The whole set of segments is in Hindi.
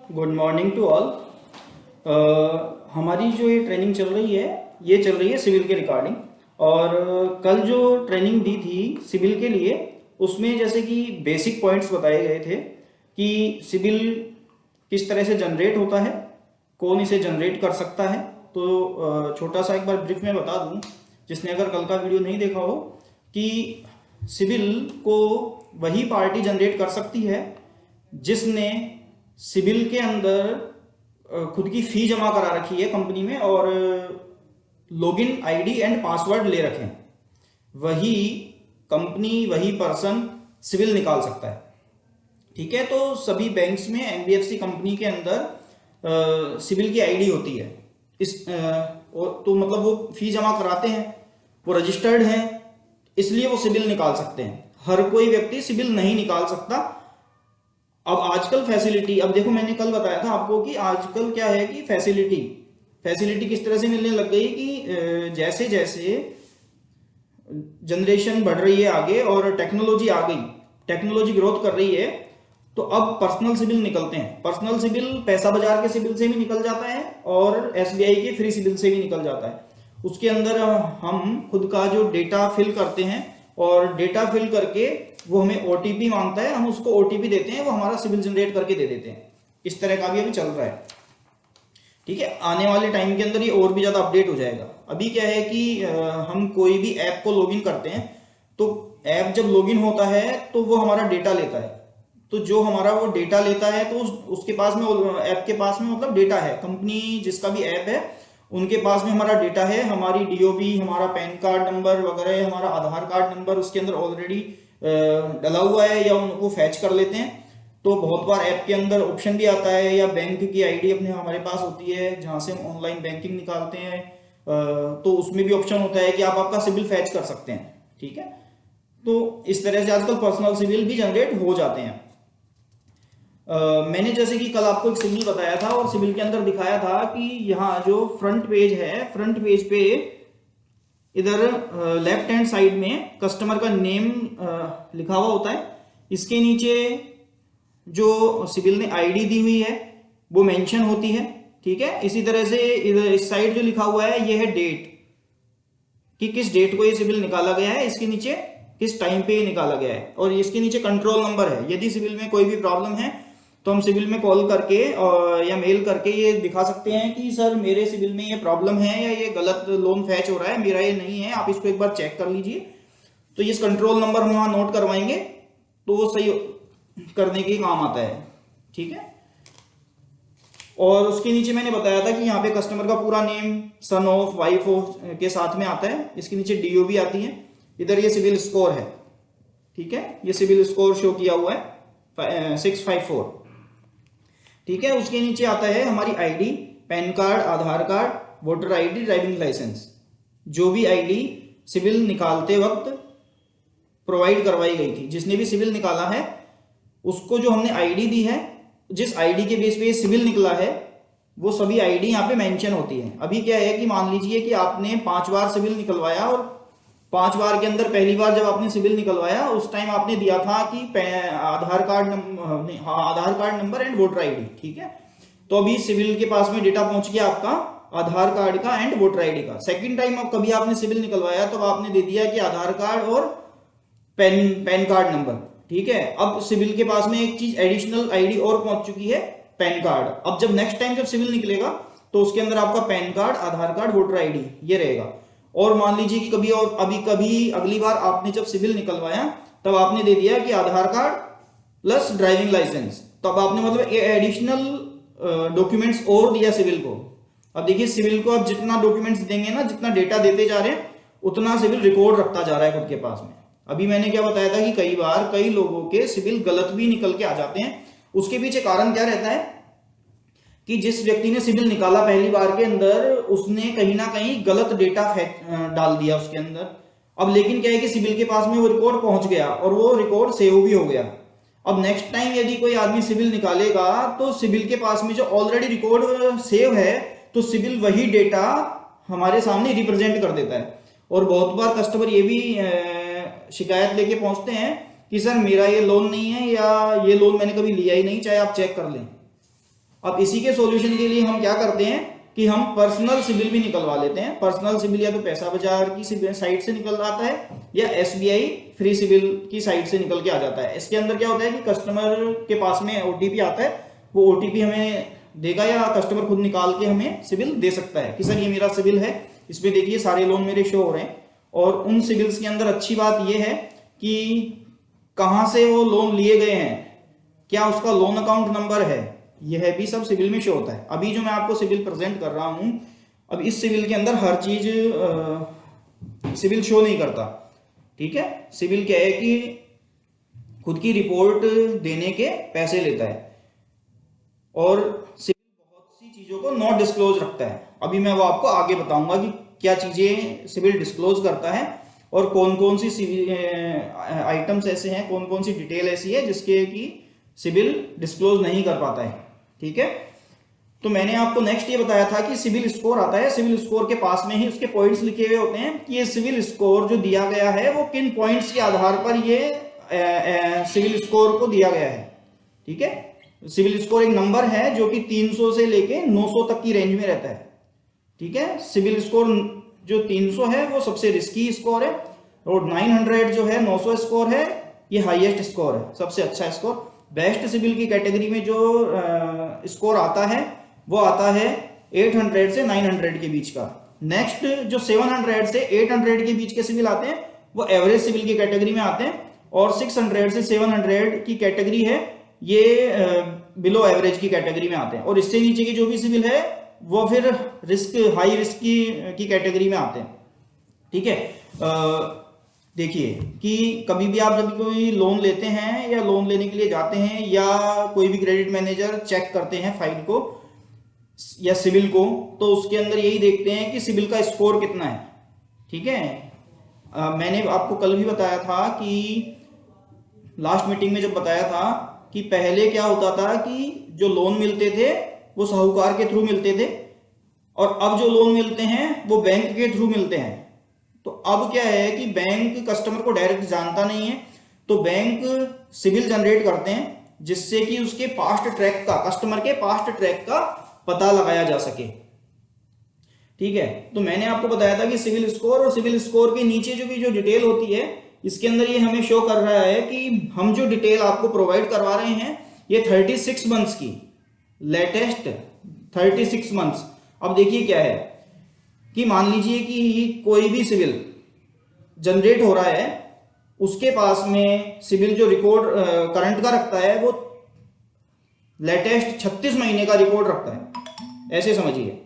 Good morning to all. हमारी जो ये ट्रेनिंग चल रही है ये चल रही है सिविल के रिगार्डिंग। और कल जो ट्रेनिंग दी थी सिविल के लिए उसमें जैसे कि बेसिक पॉइंट्स बताए गए थे कि सिविल किस तरह से जनरेट होता है, कौन इसे जनरेट कर सकता है। तो छोटा सा एक बार ब्रीफ में बता दूं, जिसने अगर कल का वीडियो नहीं देखा हो, कि सिविल को वही पार्टी जनरेट कर सकती है जिसने सिविल के अंदर खुद की फी जमा करा रखी है कंपनी में और लॉगिन आईडी एंड पासवर्ड ले रखे हैं। वही कंपनी, वही पर्सन सिविल निकाल सकता है। ठीक है, तो सभी बैंक्स में एनबीएफसी कंपनी के अंदर सिविल की आईडी होती है। तो मतलब वो फी जमा कराते हैं, वो रजिस्टर्ड हैं, इसलिए वो सिविल निकाल सकते हैं। हर कोई व्यक्ति सिविल नहीं निकाल सकता। अब आजकल फैसिलिटी, अब देखो मैंने कल बताया था आपको कि आजकल क्या है कि फैसिलिटी किस तरह से मिलने लग गई कि जैसे जैसे जनरेशन बढ़ रही है आगे और टेक्नोलॉजी आ गई, टेक्नोलॉजी ग्रोथ कर रही है, तो अब पर्सनल सिविल निकलते हैं। पर्सनल सिविल पैसा बाजार के सिविल से भी निकल जाता है और एसबीआई के फ्री सिविल से भी निकल जाता है। उसके अंदर हम खुद का जो डेटा फिल करते हैं और डेटा फिल करके वो हमें ओटीपी मांगता है, हम उसको ओटीपी देते हैं, वो हमारा सिविल जनरेट करके दे देते हैं। इस तरह का भी अभी चल रहा है। ठीक है, आने वाले टाइम के अंदर ये और भी ज्यादा अपडेट हो जाएगा। अभी क्या है कि हम कोई भी ऐप को लॉगिन करते हैं, तो ऐप जब लॉगिन होता है तो वो हमारा डेटा लेता है। तो जो हमारा वो डेटा लेता है तो उसके पास में, ऐप के पास में मतलब डेटा है, कंपनी जिसका भी ऐप है उनके पास में हमारा डेटा है। हमारी डीओबी, हमारा पैन कार्ड नंबर वगैरह, हमारा आधार कार्ड नंबर उसके अंदर ऑलरेडी डला हुआ है या उनको फैच कर लेते हैं। तो बहुत बार ऐप के अंदर ऑप्शन भी आता है, या बैंक की आईडी अपने हमारे पास होती है जहां से हम ऑनलाइन बैंकिंग निकालते हैं, तो उसमें भी ऑप्शन होता है कि आप आपका सिविल फैच कर सकते हैं। ठीक है, तो इस तरह से आजकल पर्सनल सिविल भी जनरेट हो जाते हैं। मैंने जैसे कि कल आपको एक सिविल बताया था और सिविल के अंदर दिखाया था कि यहाँ जो फ्रंट पेज है, फ्रंट पेज पे इधर लेफ्ट हैंड साइड में कस्टमर का नेम लिखा हुआ होता है। इसके नीचे जो सिविल ने आईडी दी हुई है वो मेंशन होती है। ठीक है, इसी तरह से इधर इस साइड जो लिखा हुआ है ये है डेट, कि किस डेट को ये सिविल निकाला गया है, इसके नीचे किस टाइम पे ये निकाला गया है, और इसके नीचे कंट्रोल नंबर है। यदि सिविल में कोई भी प्रॉब्लम है तो हम सिविल में कॉल करके या मेल करके ये दिखा सकते हैं कि सर मेरे सिविल में ये प्रॉब्लम है या ये गलत लोन फैच हो रहा है, मेरा ये नहीं है, आप इसको एक बार चेक कर लीजिए। तो ये कंट्रोल नंबर हम वहां नोट करवाएंगे तो वो सही करने के काम आता है। ठीक है, और उसके नीचे मैंने बताया था कि यहाँ पे कस्टमर का पूरा name, son of, wife of के साथ में आता है। इसके नीचे डीओबी आती है, इधर ये सिविल स्कोर है। ठीक है, ये सिविल स्कोर शो किया हुआ है 654। ठीक है, उसके नीचे आता है हमारी ID, PAN card, Aadhaar card, voter ID, driving licence. जो भी आईडी सिविल निकालते वक्त प्रोवाइड करवाई गई थी, जिसने भी सिविल निकाला है उसको जो हमने आईडी दी है, जिस आईडी के बेस पे ये सिविल निकला है, वो सभी आईडी यहाँ पे मेंशन होती है। अभी क्या है कि मान लीजिए कि आपने 5 बार सिविल निकलवाया और 5 बार के अंदर पहली बार जब आपने सिविल निकलवाया उस टाइम आपने दिया था कि Aadhaar card number and voter ID. ठीक है, तो अभी सिविल के पास में डेटा पहुंच गया आपका आधार कार्ड का एंड वोटर आईडी का। सेकंड टाइम अब कभी आपने सिविल निकलवाया तो आपने दे दिया कि आधार कार्ड और पैन कार्ड नंबर। ठीक है, अब सिविल के पास में एक चीज एडिशनल आईडी और पहुंच चुकी है, पैन कार्ड। अब जब नेक्स्ट टाइम जब सिविल निकलेगा तो उसके अंदर आपका pan card, Aadhaar card, voter ID ये रहेगा। और मान लीजिए कि कभी अगली बार आपने जब सिविल निकलवाया तब आपने दे दिया कि Aadhaar card plus driving licence, तब आपने मतलब एडिशनल डॉक्यूमेंट्स और दिया सिविल को। अब देखिए सिविल को अब जितना डॉक्यूमेंट्स देंगे ना, जितना डेटा देते जा रहे हैं उतना सिविल रिकॉर्ड रखता जा रहा है खुद के पास में। अभी मैंने क्या बताया था कि कई बार कई लोगों के सिविल गलत भी निकल के आ जाते हैं। उसके पीछे कारण क्या रहता है कि जिस व्यक्ति ने सिविल निकाला पहली बार के अंदर, उसने कहीं ना कहीं गलत डेटा डाल दिया उसके अंदर। अब लेकिन क्या है कि सिविल के पास में वो रिकॉर्ड पहुंच गया और वो रिकॉर्ड सेव भी हो गया। अब नेक्स्ट टाइम यदि कोई आदमी सिविल निकालेगा तो सिविल के पास में जो ऑलरेडी रिकॉर्ड सेव है, तो सिविल वही डेटा हमारे सामने रिप्रेजेंट कर देता है। और बहुत बार कस्टमर ये भी शिकायत लेके पहुंचते हैं कि सर मेरा ये लोन नहीं है, या ये लोन मैंने कभी लिया ही नहीं, चाहे आप चेक कर लें। अब इसी के सॉल्यूशन के लिए हम क्या करते हैं कि हम पर्सनल सिबिल भी निकलवा लेते हैं। पर्सनल सिबिल या तो पैसा बाजार की साइट से निकल आता है या एसबीआई फ्री सिबिल की साइट से निकल के आ जाता है। इसके अंदर क्या होता है कि कस्टमर के पास में ओटीपी आता है, वो ओटीपी हमें देगा या कस्टमर खुद निकाल के हमें सिबिल दे सकता है कि सर ये मेरा सिबिल है, इसमें देखिए सारे लोन मेरे शो हो रहे हैं। और उन सिबिल्स के अंदर अच्छी बात यह है कि कहां से वो लोन लिए गए हैं, क्या उसका लोन अकाउंट नंबर है, यह भी सब सिबिल में शो होता है। अभी जो मैं आपको सिबिल प्रेजेंट कर रहा हूं, अब इस सिबिल के अंदर हर चीज सिबिल शो नहीं करता। ठीक है, सिबिल क्या है कि खुद की रिपोर्ट देने के पैसे लेता है और सिबिल बहुत सी चीजों को नॉट डिस्क्लोज रखता है। अभी मैं वो आपको आगे बताऊंगा कि क्या चीजें सिबिल डिस्क्लोज करता है और कौन कौन सी आइटम्स ऐसे हैं, कौन कौन सी डिटेल ऐसी है जिसके कि सिबिल डिस्क्लोज नहीं कर पाता है। ठीक है, तो मैंने आपको नेक्स्ट ये बताया था कि सिबिल स्कोर आता है, सिबिल स्कोर के पास में ही उसके पॉइंट्स लिखे हुए होते हैं कि ये सिबिल स्कोर जो दिया गया है वो किन पॉइंट्स के आधार पर ये सिबिल स्कोर को दिया गया है। ठीक है, सिबिल स्कोर एक नंबर है जो कि 300 से लेके 900 तक की रेंज में रहता है। ठीक है, सिबिल स्कोर जो 300 है वो सबसे रिस्की स्कोर है और 900 जो है 900 स्कोर है, ये हाईएस्ट स्कोर है, सबसे अच्छा स्कोर। बेस्ट सिबिल की कैटेगरी में जो स्कोर आता है वो आता है 800 से 900 के बीच का। नेक्स्ट जो 700 से 800 के बीच के सिबिल आते हैं वो एवरेज सिबिल की कैटेगरी में आते हैं और 600 से 700 की कैटेगरी है ये बिलो एवरेज की कैटेगरी में आते हैं और इससे नीचे की जो भी सिबिल है वो फिर हाई रिस्क की कैटेगरी में आते हैं। ठीक है, देखिए कि कभी भी आप जब कोई लोन लेते हैं या लोन लेने के लिए जाते हैं या कोई भी क्रेडिट मैनेजर चेक करते हैं फाइल को या सिबिल को, तो उसके अंदर यही देखते हैं कि सिबिल का स्कोर कितना है। ठीक है, मैंने आपको कल भी बताया था कि लास्ट मीटिंग में जब बताया था कि पहले क्या होता था कि जो लोन मिलते थे वो साहूकार के थ्रू मिलते थे और अब जो लोन मिलते हैं वो बैंक के थ्रू मिलते हैं। तो अब क्या है कि बैंक कस्टमर को डायरेक्ट जानता नहीं है, तो बैंक सिबिल जनरेट करते हैं जिससे कि उसके पास्ट ट्रैक का, कस्टमर के पास्ट ट्रैक का पता लगाया जा सके। ठीक है, तो मैंने आपको बताया था कि सिबिल स्कोर और सिबिल स्कोर के नीचे जो डिटेल होती है इसके अंदर ये हमें शो कर रहा है कि हम जो डिटेल आपको प्रोवाइड करवा रहे हैं ये 36 मंथ्स की, लेटेस्ट 36 मंथ्स। अब देखिए क्या है कि मान लीजिए कि कोई भी सिबिल जनरेट हो रहा है, उसके पास में सिबिल जो रिकॉर्ड करंट का रखता है वो लेटेस्ट 36 महीने का रिकॉर्ड रखता है। ऐसे समझिए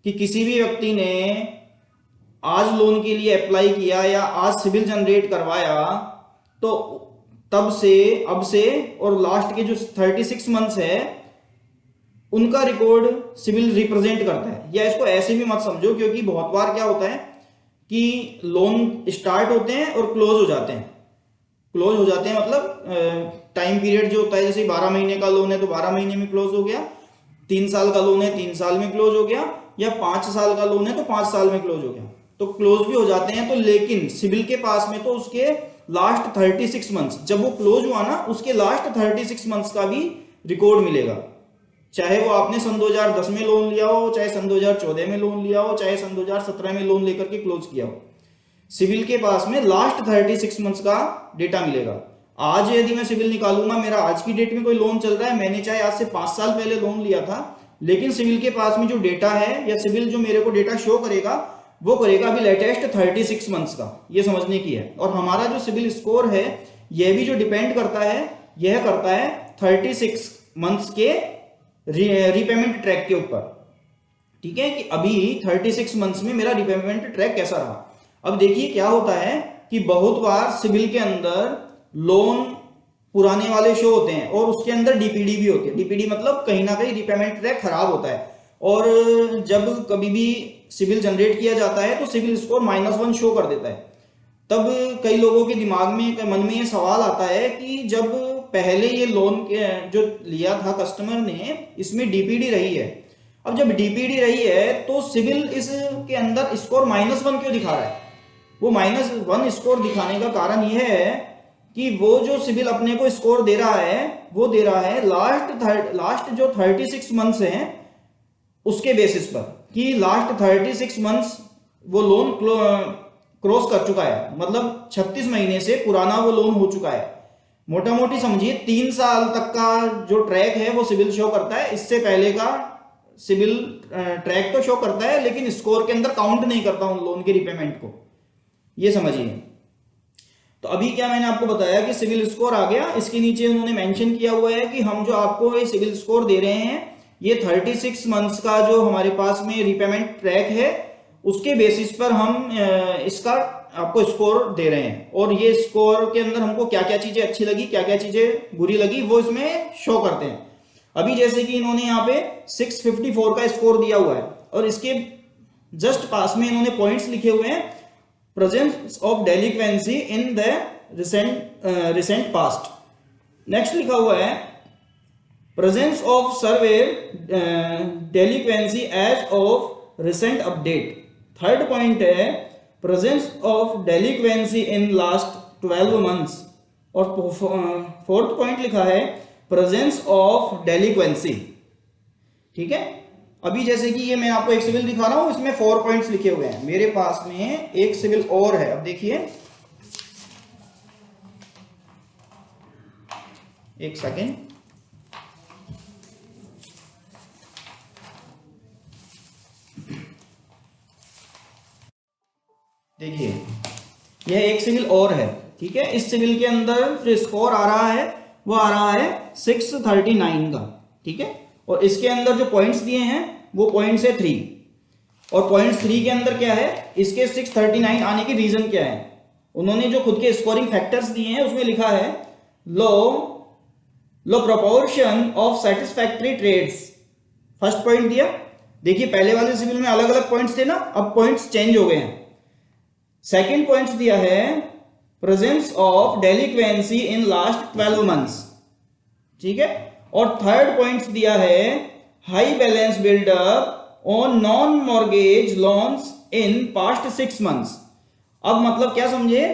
कि किसी भी व्यक्ति ने आज लोन के लिए अप्लाई किया या आज सिबिल जनरेट करवाया तो तब से अब से और लास्ट के जो 36 मंथ्स है उनका रिकॉर्ड सिबिल रिप्रेजेंट करता है। या इसको ऐसे भी मत समझो, क्योंकि बहुत बार क्या होता है कि लोन स्टार्ट होते हैं और क्लोज हो जाते हैं। क्लोज हो जाते हैं मतलब टाइम पीरियड जो होता है, जैसे 12 महीने का लोन है तो 12 महीने में क्लोज हो गया, 3 साल का लोन है 3 साल में क्लोज हो गया, या 5 साल का लोन है तो 5 साल में क्लोज हो गया, तो क्लोज भी हो जाते हैं। तो लेकिन सिबिल के पास में तो उसके लास्ट 36 मंथ्स, जब वो क्लोज हुआ ना उसके लास्ट 36 मंथ्स का भी रिकॉर्ड मिलेगा, चाहे वो आपने सन 2010 में लोन लिया हो, चाहे सन 2014 में लोन लिया हो, चाहे सन 2017 में लोन लेकर के क्लोज किया हो, सिबिल के पास में लास्ट 36 मंथ्स का डेटा मिलेगा। आज यदि मैं सिबिल निकालूंगा, मेरा आज की डेट में कोई लोन चल रहा है, मैंने चाहे आज से 5 साल पहले लोन लिया था, लेकिन सिबिल के पास में जो डेटा है या सिबिल जो मेरे को डेटा शो करेगा वो करेगा अभी लेटेस्ट 36 मंथ्स का। ये समझने की है। और हमारा जो सिबिल स्कोर है यह भी जो डिपेंड करता है, यह करता है 36 मंथ्स के रीपेमेंट ट्रैक के ऊपर। ठीक है, कि अभी 36 मंथ्स में मेरा रीपेमेंट ट्रैक कैसा रहा। अब देखिए क्या होता है कि बहुत बार सिबिल के अंदर लोन पुराने वाले शो होते हैं और उसके अंदर डीपीडी भी होती है। डीपीडी मतलब कहीं ना कहीं रीपेमेंट ट्रैक खराब होता है, और जब कभी भी सिबिल जनरेट किया जाता है तो सिबिल स्कोर -1 शो कर देता है। तब कई लोगों के दिमाग में, मन में ये सवाल आता है कि जब पहले ये लोन जो लिया था कस्टमर ने, इसमें डीपीडी रही है, अब जब डीपीडी रही है तो सिबिल इसके अंदर स्कोर -1 क्यों दिखा रहा है। वो -1 स्कोर दिखाने का कारण यह है कि वो जो सिविल अपने को स्कोर दे रहा है वो दे रहा है लास्ट जो 36 मंथ्स हैं उसके बेसिस पर, कि लास्ट 36 मंथ्स वो लोन क्रॉस कर चुका है, मतलब 36 महीने से पुराना वो लोन हो चुका है। मोटा मोटी समझिए 3 साल तक का जो ट्रैक है वो सिविल शो करता है, इससे पहले का सिविल ट्रैक तो शो करता है लेकिन स्कोर के अंदर काउंट नहीं करता उन लोन के रिपेमेंट को, ये समझिए। तो अभी क्या मैंने आपको बताया कि सिविल स्कोर आ गया, इसके नीचे उन्होंने मेंशन किया हुआ है कि हम जो आपको ये सिविल स्कोर दे रहे हैं ये 36 मंथ्स का जो हमारे पास में रिपेमेंट ट्रैक है उसके बेसिस पर हम इसका आपको स्कोर दे रहे हैं, और ये स्कोर के अंदर हमको क्या क्या चीजें अच्छी लगी क्या क्या चीजें बुरी लगी वो इसमें शो करते हैं। अभी जैसे कि इन्होंने यहाँ पे 654 का स्कोर दिया हुआ है और इसके जस्ट पास में इन्होंने पॉइंट्स लिखे हुए हैं, presence of delinquency in the recent past. Next लिखा हुआ है presence of survey delinquency age of recent update. Third point है presence of delinquency in last 12 months, और फोर्थ पॉइंट लिखा है प्रेजेंस ऑफ डेलिक्वेंसी। ठीक है, अभी जैसे कि ये मैं आपको एक सिविल दिखा रहा हूं, इसमें 4 पॉइंट्स लिखे हुए हैं, मेरे पास में एक सिविल और है। अब देखिए एक सेकेंड, देखिए यह एक सिविल और है। ठीक है, इस सिविल के अंदर जो स्कोर आ रहा है वो आ रहा है 639 का। ठीक है, और इसके अंदर जो पॉइंट्स दिए हैं वो पॉइंट्स है 3, और पॉइंट्स 3 के अंदर क्या है, इसके 639 आने की रीजन क्या है, उन्होंने जो खुद के स्कोरिंग फैक्टर्स दिए हैं उसमें लिखा है low proportion of satisfactory trades. First point दिया, देखिए पहले वाले सिविल में अलग अलग पॉइंट्स थे ना, अब पॉइंट्स चेंज हो गए हैं। सेकेंड पॉइंट दिया है presence of delinquency in last 12 months. ठीक है, और थर्ड पॉइंट दिया है high balance buildup on non mortgage loans in past 6 months. अब मतलब क्या समझे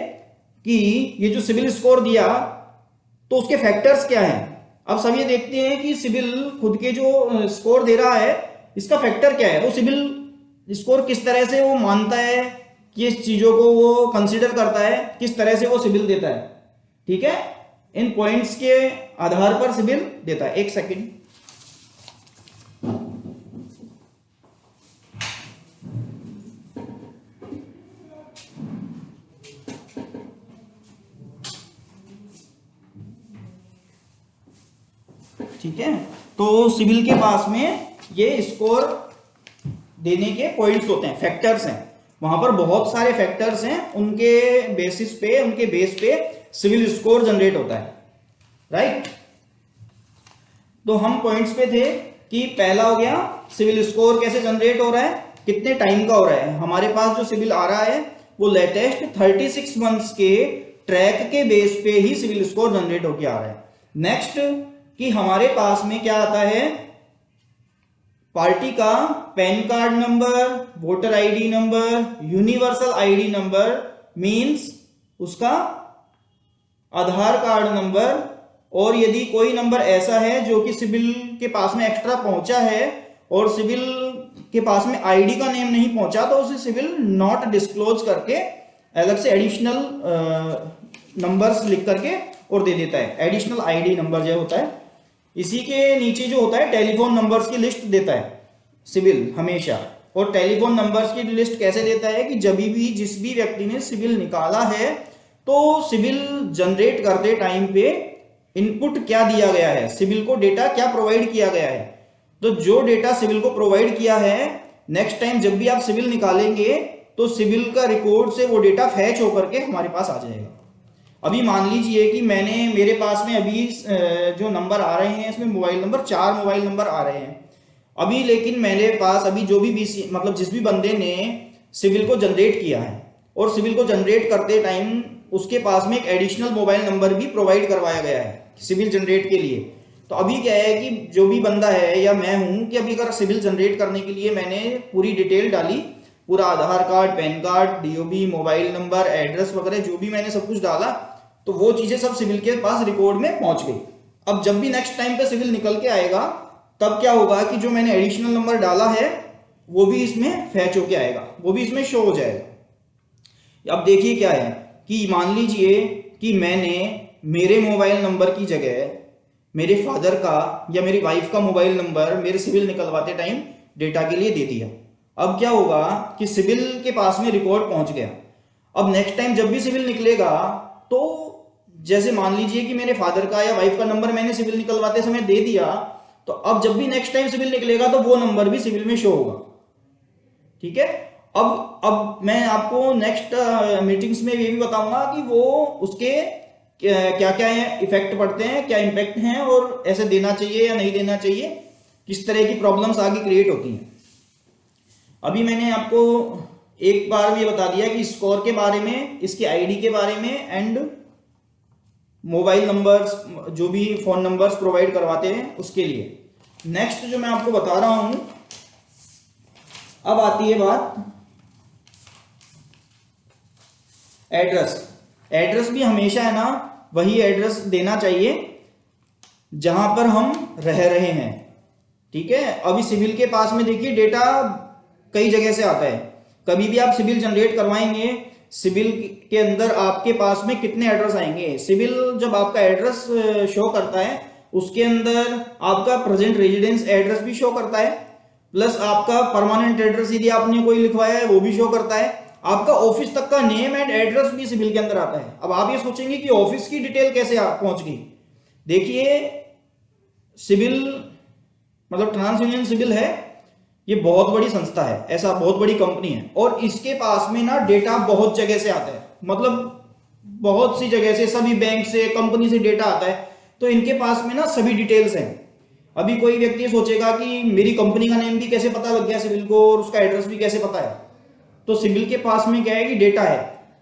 कि ये जो सिविल स्कोर दिया तो उसके फैक्टर्स क्या हैं। अब सब ये देखते हैं कि सिविल खुद के जो स्कोर दे रहा है इसका फैक्टर क्या है, वो सिविल स्कोर किस तरह से वो मानता है, किस चीजों को वो कंसीडर करता है, किस तरह से वो सिविल देता है। ठीक है, इन पॉइंट्स के आधार पर सिविल देता है। एक सेकंड, ठीक है, तो सिविल के पास में ये स्कोर देने के पॉइंट्स होते हैं, फैक्टर्स हैं, वहां पर बहुत सारे फैक्टर्स हैं, उनके बेसिस पे, उनके बेस पे सिविल स्कोर जनरेट होता है। राइट, तो हम पॉइंट्स पे थे कि पहला हो गया सिविल स्कोर कैसे जनरेट हो रहा है, कितने टाइम का हो रहा है। हमारे पास जो सिविल आ रहा है वो लेटेस्ट 36 मंथ्स के ट्रैक के बेस पे ही सिविल स्कोर जनरेट होकर आ रहा है। नेक्स्ट कि हमारे पास में क्या आता है, पार्टी का pan card number, voter ID number, universal ID number means उसका आधार कार्ड नंबर, और यदि कोई नंबर ऐसा है जो कि सिविल के पास में एक्स्ट्रा पहुंचा है और सिविल के पास में आईडी का नेम नहीं पहुंचा तो उसे सिविल नॉट डिस्क्लोज करके अलग से एडिशनल नंबर्स लिख करके और दे देता है। एडिशनल आईडी नंबर जो होता है, इसी के नीचे जो होता है टेलीफोन नंबर्स की लिस्ट देता है सिविल हमेशा। और टेलीफोन नंबर्स की लिस्ट कैसे देता है कि जब भी जिस भी व्यक्ति ने सिविल निकाला है तो सिविल जनरेट करते टाइम पे इनपुट क्या दिया गया है, सिविल को डेटा क्या प्रोवाइड किया गया है। तो जो डेटा सिविल को प्रोवाइड किया है नेक्स्ट टाइम जब भी आप सिविल निकालेंगे तो सिविल का रिकॉर्ड से वो डेटा फैच होकर के हमारे पास आ जाएगा। अभी मान लीजिए कि मेरे पास में अभी जो नंबर आ रहे हैं इसमें मोबाइल नंबर 4 मोबाइल नंबर आ रहे हैं अभी, लेकिन मेरे पास अभी जो भी मतलब जिस भी बंदे ने सिविल को जनरेट किया है और सिविल को जनरेट करते टाइम उसके पास में एक एडिशनल मोबाइल नंबर भी प्रोवाइड करवाया गया है सिविल जनरेट के लिए। तो अभी क्या है कि जो भी बंदा है या मैं हूं कि अभी अगर सिविल जनरेट करने के लिए मैंने पूरी डिटेल डाली, पूरा Aadhaar card, PAN card, DOB, mobile number, address वगैरह जो भी मैंने सब कुछ डाला, तो वो चीजें सब सिविल के पास रिकॉर्ड में पहुंच गई। अब जब भी नेक्स्ट टाइम पे सिविल निकल के आएगा तब क्या होगा कि जो मैंने एडिशनल नंबर डाला है वो भी इसमें फैच होके आएगा, वो भी इसमें शो हो जाएगा। अब देखिए क्या है कि मान लीजिए कि मैंने मेरे मोबाइल नंबर की जगह मेरे फादर का या मेरी वाइफ का मोबाइल नंबर मेरे सिविल निकलवाते टाइम डेटा के लिए दे दिया। अब क्या होगा कि सिविल के पास में रिकॉर्ड पहुंच गया। अब नेक्स्ट टाइम जब भी सिविल निकलेगा तो जैसे मान लीजिए कि मेरे फादर का या वाइफ का नंबर मैंने सिविल निकलवाते समय दे दिया, तो अब जब भी नेक्स्ट टाइम सिविल निकलेगा तो वो नंबर भी सिविल में शो होगा। ठीक है। अब मैं आपको नेक्स्ट मीटिंग्स में ये भी बताऊंगा कि वो उसके क्या क्या इफेक्ट पड़ते हैं, क्या इम्पैक्ट हैं और ऐसे देना चाहिए या नहीं देना चाहिए, किस तरह की प्रॉब्लम्स आगे क्रिएट होती हैं। अभी मैंने आपको एक बार ये बता दिया कि स्कोर के बारे में, इसके आईडी के बारे में एंड मोबाइल नंबर्स जो भी फोन नंबर्स प्रोवाइड करवाते हैं उसके लिए। नेक्स्ट जो मैं आपको बता रहा हूं, अब आती है बात एड्रेस। एड्रेस भी हमेशा है ना वही एड्रेस देना चाहिए जहां पर हम रह रहे हैं। ठीक है। अभी सिविल के पास में देखिए डेटा कई जगह से आता है। कभी भी आप सिविल जनरेट करवाएंगे, सिविल के अंदर आपके पास में कितने एड्रेस आएंगे। सिविल जब आपका एड्रेस शो करता है उसके अंदर आपका प्रेजेंट रेजिडेंस एड्रेस भी शो करता है, प्लस आपका परमानेंट एड्रेस यदि आपने कोई लिखवाया है वो भी शो करता है, आपका ऑफिस तक का नेम एंड एड्रेस भी सिविल के अंदर आता है। अब आप ये सोचेंगे कि ऑफिस की डिटेल कैसे पहुंच गई। देखिए सिविल मतलब ट्रांस यूनियन सिविल है, ये बहुत बड़ी संस्था है, ऐसा बहुत बड़ी कंपनी है और इसके पास में ना डेटा बहुत जगह से आता है, मतलब बहुत सी जगह से, सभी बैंक से, कंपनी से डेटा आता है। तो इनके पास में ना सभी डिटेल्स हैं। अभी कोई व्यक्ति सोचेगा कि मेरी कंपनी का नेम भी कैसे पता लग गया सिविल को और उसका एड्रेस भी कैसे पता है। तो सिविल के पास में क्या है कि डेटा है,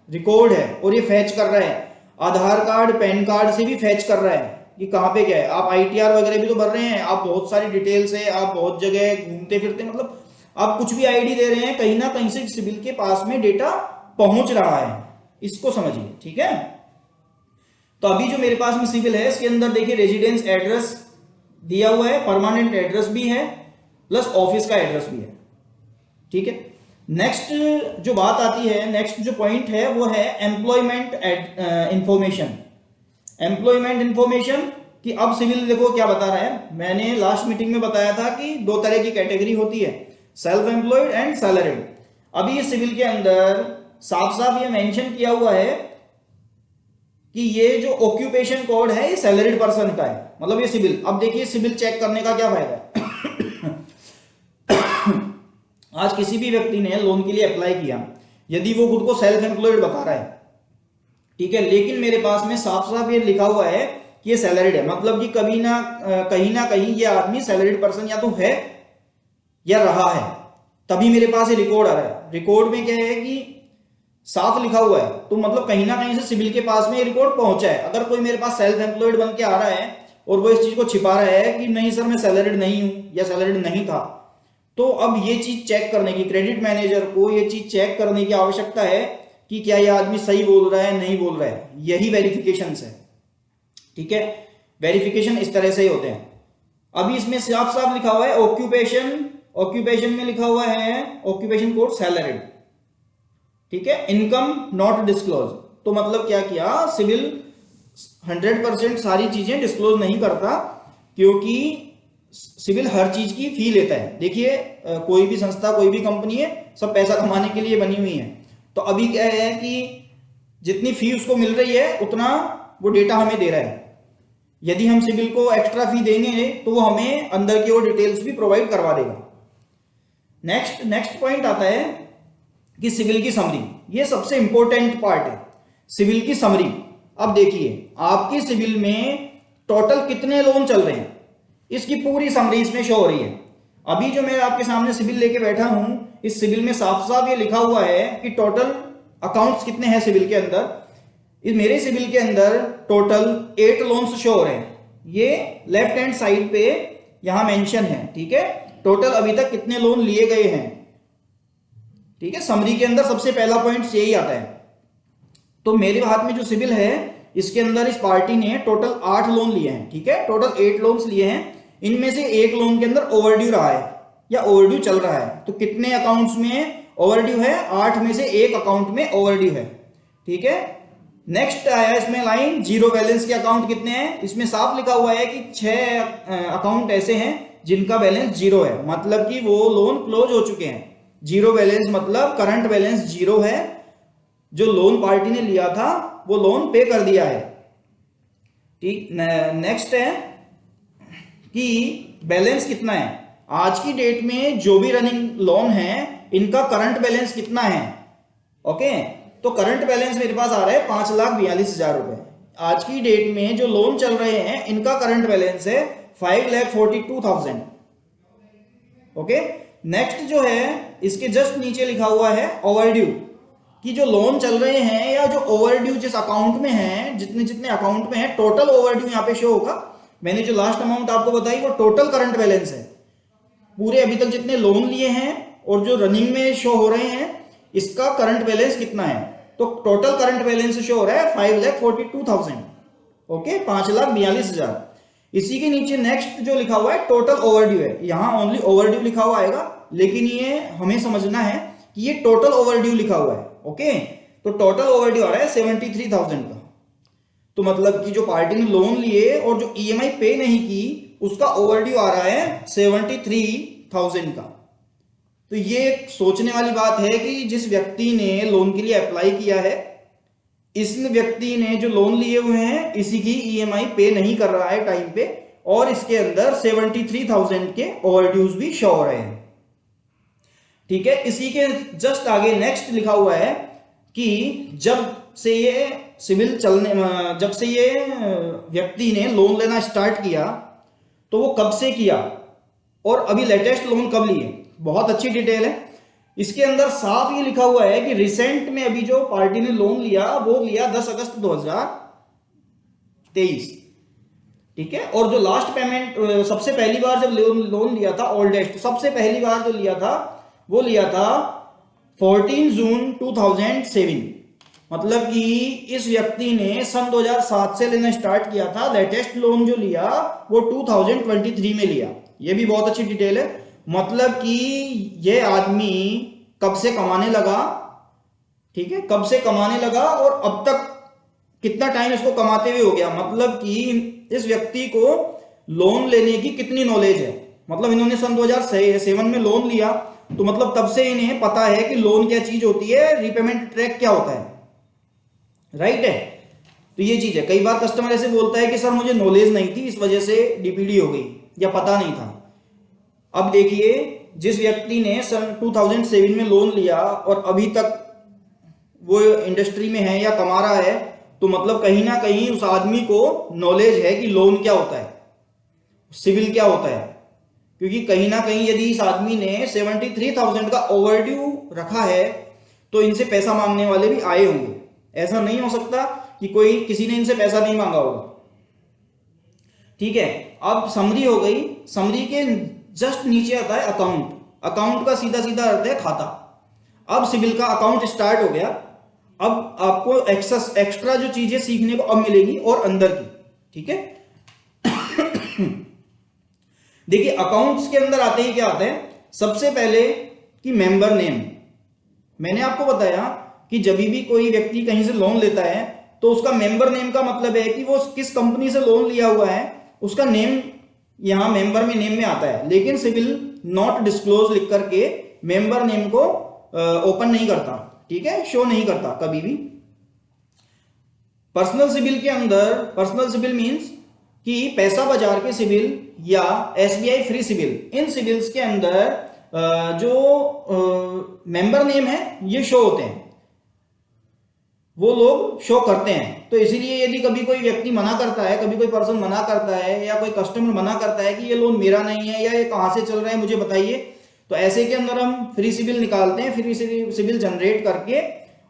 रिकॉर्ड है और ये फैच कर रहा है। आधार कार्ड, पैन कार्ड से भी फैच कर रहा है कि कहाँ पे क्या है। आप आईटीआर वगैरह भी तो भर रहे हैं, आप बहुत सारी डिटेल्स है, आप बहुत जगह घूमते फिरते, मतलब आप कुछ भी आईडी दे रहे हैं, कहीं ना कहीं से सिविल के पास में डेटा पहुंच रहा है, इसको समझिए। ठीक है। तो अभी जो मेरे पास में सिविल है इसके अंदर देखिए रेजिडेंस एड्रेस दिया हुआ है, परमानेंट एड्रेस भी है, प्लस ऑफिस का एड्रेस भी है। ठीक है। नेक्स्ट जो बात आती है, नेक्स्ट जो पॉइंट है वो है एम्प्लॉयमेंट इंफॉर्मेशन। एम्प्लॉयमेंट इंफॉर्मेशन कि अब सिविल देखो क्या बता रहा है। मैंने लास्ट मीटिंग में बताया था कि दो तरह की कैटेगरी होती है, सेल्फ एम्प्लॉयड एंड सैलरीड। अभी ये सिविल के अंदर साफ साफ ये मेंशन किया हुआ है कि ये जो ऑक्यूपेशन कोड है ये सैलरीड पर्सन का है, मतलब ये सिविल। अब देखिए सिविल चेक करने का क्या फायदा है। आज किसी भी व्यक्ति ने लोन के लिए अप्लाई किया, यदि वो खुद को सेल्फ एम्प्लॉयड बता रहा है, ठीक है, लेकिन मेरे पास में साफ साफ ये लिखा हुआ है कि ये सैलरीड है, मतलब कि कभी ना कहीं ये आदमी सैलरीड पर्सन या तो है या रहा है, तभी मेरे पास ये रिकॉर्ड आ रहा है। रिकॉर्ड में क्या है कि साफ लिखा हुआ है, तो मतलब कहीं ना कहीं से सिविल के पास में ये रिकॉर्ड पहुंचा है। अगर कोई मेरे पास सेल्फ एम्प्लॉयड बन के आ रहा है और वो इस चीज को छिपा रहा है कि नहीं सर मैं सैलरीड नहीं हूं या सैलरीड नहीं था, तो अब ये चीज चेक करने की, क्रेडिट मैनेजर को ये चीज चेक करने की आवश्यकता है कि क्या ये आदमी सही बोल रहा है, नहीं बोल रहा है। यही वेरिफिकेशन है। ठीक है। वेरिफिकेशन इस तरह से ही होते हैं। अभी इसमें साफ साफ लिखा हुआ है ऑक्यूपेशन, ऑक्यूपेशन में लिखा हुआ है ऑक्यूपेशन कोड सैलरीड। ठीक है। इनकम नॉट डिस्क्लोज, तो मतलब क्या किया, सिविल 100% सारी चीजें डिस्क्लोज नहीं करता, क्योंकि सिविल हर चीज की फी लेता है। देखिए कोई भी संस्था, कोई भी कंपनी है, सब पैसा कमाने के लिए बनी हुई है। तो अभी क्या है कि जितनी फी उसको मिल रही है उतना वो डेटा हमें दे रहा है। यदि हम सिविल को एक्स्ट्रा फी देंगे तो वो हमें अंदर की वो डिटेल्स भी प्रोवाइड करवा देगा। नेक्स्ट पॉइंट आता है कि सिविल की समरी, ये सबसे इंपॉर्टेंट पार्ट है, सिविल की समरी। अब देखिए आपकी सिविल में टोटल कितने लोन चल रहे हैं, इसकी पूरी समरी इसमें शो हो रही है। अभी जो मैं आपके सामने सिविल लेके बैठा हूं, इस सिविल में साफ साफ ये लिखा हुआ है कि टोटल अकाउंट्स कितने हैं सिविल के अंदर। इस मेरे सिविल के अंदर टोटल 8 लोन्स शो हो रहे हैं। ये लेफ्ट हैंड साइड पे यहां मेंशन है। ठीक है। टोटल अभी तक कितने लोन लिए गए हैं। ठीक है। समरी के अंदर सबसे पहला पॉइंट यही आता है। तो मेरे हाथ में जो सिविल है इसके अंदर इस पार्टी ने टोटल 8 लोन लिए हैं, ठीक है, टोटल 8 लोन्स लिए हैं। इनमें से एक लोन के अंदर ओवरड्यू रहा है या ओवरड्यू चल रहा है। तो कितने अकाउंट्स में ओवरड्यू है? 8 में से एक अकाउंट में ओवरड्यू है, ठीक है। नेक्स्ट आया इसमें लाइन, जीरो बैलेंस के अकाउंट कितने हैं? इसमें साफ लिखा हुआ है कि 6 अकाउंट ऐसे हैं जिनका बैलेंस जीरो है, मतलब कि वो लोन क्लोज हो चुके हैं। जीरो बैलेंस मतलब करंट बैलेंस जीरो है, जो लोन पार्टी ने लिया था वो लोन पे कर दिया है, ठीक। नेक्स्ट है कि बैलेंस कितना है। आज की डेट में जो भी रनिंग लोन है इनका करंट बैलेंस कितना है? ओके, तो करंट बैलेंस मेरे पास आ रहा है 5,42,000 रुपए। आज की डेट में जो लोन चल रहे हैं इनका करंट बैलेंस है 5,42,000। ओके, नेक्स्ट जो है इसके जस्ट नीचे लिखा हुआ है ओवरड्यू, कि जो लोन चल रहे हैं या जो ओवरड्यू जिस अकाउंट में है, जितने जितने अकाउंट में है, टोटल ओवरड्यू यहाँ पे शो होगा। मैंने जो लास्ट अमाउंट आपको बताई वो टोटल करंट बैलेंस है, पूरे अभी तक जितने लोन लिए हैं और जो रनिंग में शो हो रहे हैं इसका करंट बैलेंस कितना है। तो टोटल करंट बैलेंस शो हो रहा है 5,42,000, ओके, 5,42,000। इसी के नीचे नेक्स्ट जो लिखा हुआ है टोटल ओवरड्यू है, यहां ओनली ओवरड्यू लिखा हुआ आएगा, लेकिन ये हमें समझना है कि ये टोटल ओवरड्यू लिखा हुआ है, ओके। तो टोटल ओवरड्यू आ रहा है 73,000 का। तो मतलब कि जो पार्टी ने लोन लिए और जो ईएमआई पे नहीं की उसका ओवरड्यू आ रहा है 73,000 का। तो ये एक सोचने वाली बात है कि जिस व्यक्ति ने लोन के लिए अप्लाई किया है, इस व्यक्ति ने जो लोन लिए हुए हैं इसी की ईएमआई पे नहीं कर रहा है टाइम पे, और इसके अंदर 73,000 के ओवरड्यूज भी शो हो रहे हैं, ठीक है। इसी के जस्ट आगे नेक्स्ट लिखा हुआ है कि जब से ये सिविल चलने, जब से ये व्यक्ति ने लोन लेना स्टार्ट किया तो वो कब से किया और अभी लेटेस्ट लोन कब लिए। बहुत अच्छी डिटेल है इसके अंदर। साफ ये लिखा हुआ है कि रिसेंट में अभी जो पार्टी ने लोन लिया वो लिया 10 अगस्त 2023, ठीक है। और जो लास्ट पेमेंट सबसे पहली बार जब लोन लिया था, ओल्डेस्ट सबसे पहली बार जो लिया था वो लिया था 14 जून 2007। मतलब कि इस व्यक्ति ने सन 2007 से लेना स्टार्ट किया था। लेटेस्ट लोन जो लिया वो 2023 में लिया। ये भी बहुत अच्छी डिटेल है। मतलब कि ये आदमी कब से कमाने लगा, ठीक है, कब से कमाने लगा और अब तक कितना टाइम इसको कमाते हुए हो गया। मतलब कि इस व्यक्ति को लोन लेने की कितनी नॉलेज है। मतलब इन्होंने सन 2007 में लोन लिया तो मतलब तब से इन्हें पता है कि लोन क्या चीज होती है, रीपेमेंट ट्रैक क्या होता है, राइट है। तो ये चीज है। कई बार कस्टमर ऐसे बोलता है कि सर मुझे नॉलेज नहीं थी इस वजह से डीपीडी हो गई या पता नहीं था। अब देखिए जिस व्यक्ति ने सन 2007 में लोन लिया और अभी तक वो इंडस्ट्री में है या कमा रहा है, तो मतलब कहीं ना कहीं उस आदमी को नॉलेज है कि लोन क्या होता है, सिविल क्या होता है। क्योंकि कहीं ना कहीं यदि इस आदमी ने 73,000 का ओवरड्यू रखा है तो इनसे पैसा मांगने वाले भी आए होंगे। ऐसा नहीं हो सकता कि कोई किसी ने इनसे पैसा नहीं मांगा होगा, ठीक है। अब समरी हो गई। समरी के जस्ट नीचे आता है अकाउंट। अकाउंट का सीधा सीधा अर्थ है खाता। अब सिविल का अकाउंट स्टार्ट हो गया। अब आपको एक्स्ट्रा जो चीजें सीखने को अब मिलेगी और अंदर की, ठीक है। देखिए अकाउंट्स के अंदर आते ही क्या आता है, सबसे पहले कि मेंबर नेम। मैंने आपको बताया कि जब भी कोई व्यक्ति कहीं से लोन लेता है तो उसका मेंबर नेम का मतलब है कि वो किस कंपनी से लोन लिया हुआ है, उसका नेम यहां मेंबर में नेम में आता है। लेकिन सिविल नॉट डिस्क्लोज लिख करके मेंबर नेम को ओपन नहीं करता, ठीक है, शो नहीं करता कभी भी। पर्सनल सिविल के अंदर, पर्सनल सिविल मींस कि पैसा बाजार के सिविल या एसबीआई फ्री सिविल, इन सिविल्स के अंदर जो मेंबर नेम है ये शो होते हैं, वो लोग शो करते हैं। तो इसीलिए यदि कभी कोई व्यक्ति मना करता है, कभी कोई पर्सन मना करता है या कोई कस्टमर मना करता है कि ये लोन मेरा नहीं है या ये कहां से चल रहा है मुझे बताइए, तो ऐसे के अंदर हम फ्री सिविल निकालते हैं, फ्री सिविल जनरेट करके,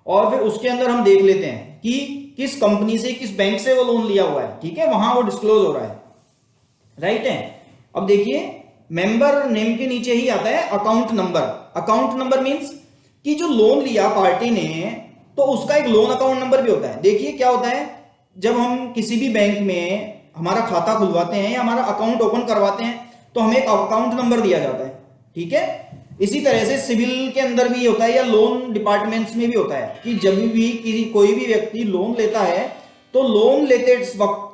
और फिर उसके अंदर हम देख लेते हैं कि किस कंपनी से, किस बैंक से वो लोन लिया हुआ है, ठीक है, वहां वो डिस्क्लोज हो रहा है, राइट है। अब देखिए मेंबर नेम के नीचे ही आता है account number. Account number means कि जो लोन लिया पार्टी ने तो उसका एक लोन अकाउंट नंबर भी होता है। देखिए क्या होता है, जब हम किसी भी बैंक में हमारा खाता खुलवाते हैं या हमारा अकाउंट ओपन करवाते हैं तो हमें एक अकाउंट नंबर दिया जाता है, ठीक है। इसी तरह से सिविल के अंदर भी होता है या लोन डिपार्टमेंट्स में भी होता है कि जब भी किसी कोई भी व्यक्ति लोन लेता है तो लोन लेते वक्त